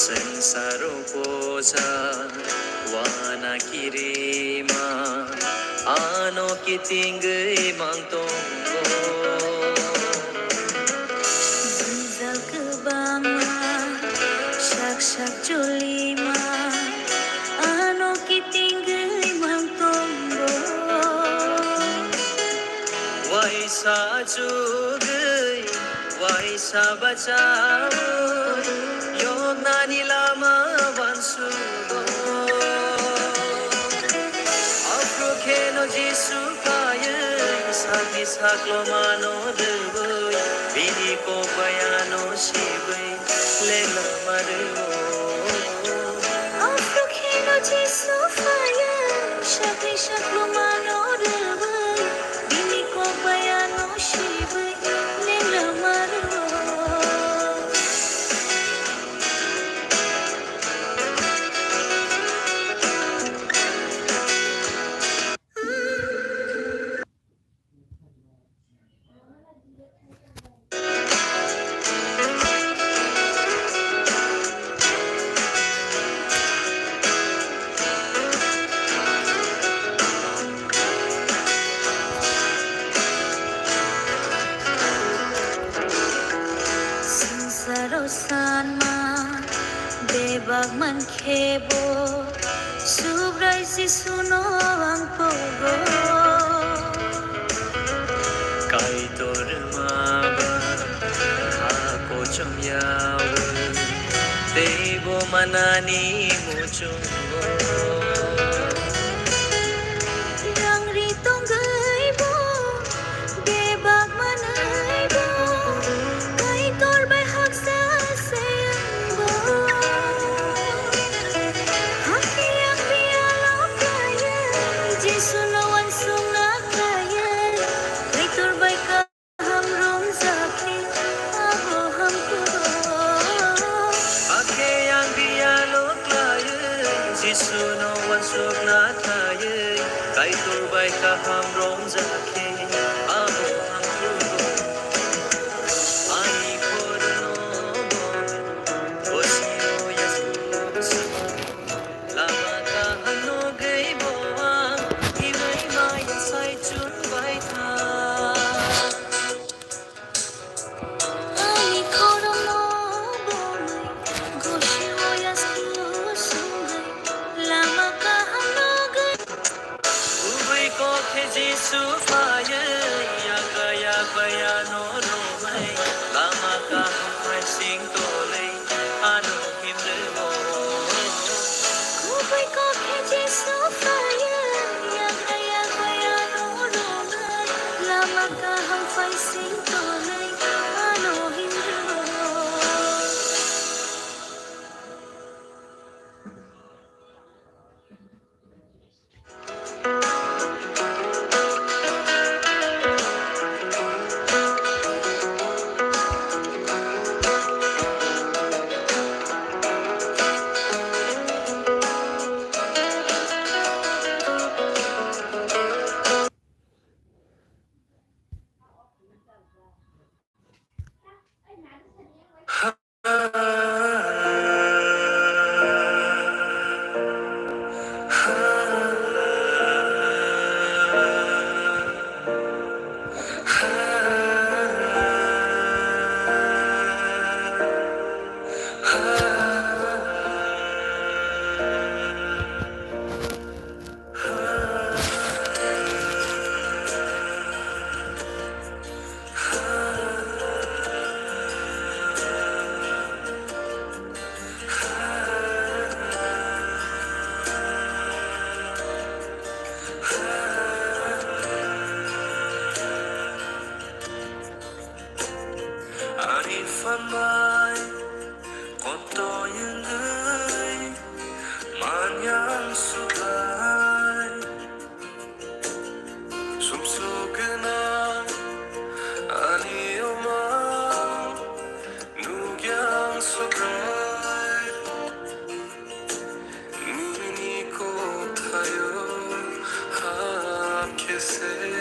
संसारो पोचा wana kirima ano kitingay mang tonggo Zizal kebama syak syak julima ano kitingay mang tonggo Wai sa jugay wai sa bacaw Yog na nilama bansugo Afrokeno jisu kaya Sakni saklo mano devoy Bini ko bayano shibay Lela marugo Afrokeno jisu kaya Sakni saklo mano devoy Bini ko bayano shibay Lela marugo Sarosan man bebag man kebo subray si suno ang pogo kay tormaba kako chomyaw debo manani mo chungo yang ritong gaybo bebag manaybo kay torbay haksa sayangbo haki ang biyalaw kaya jisunawan sunga kaya kay torbay ka hamrom sakit ako hamko haki ang biyalaw kaya jisunawan sunga kaya kay torbay ka hamrom sakit ako hamko Jisu fire ya kaya kaya no no mai lama ka hai sing tole ano himle mo Kubai ko ke Jisu fire ya kaya kaya no no mai lama ka hai sing tole ano himle mo Arifan mai koto yung ay manyang sugay sumsuganan aniyo man nugyang sugay nini ko tayo hakese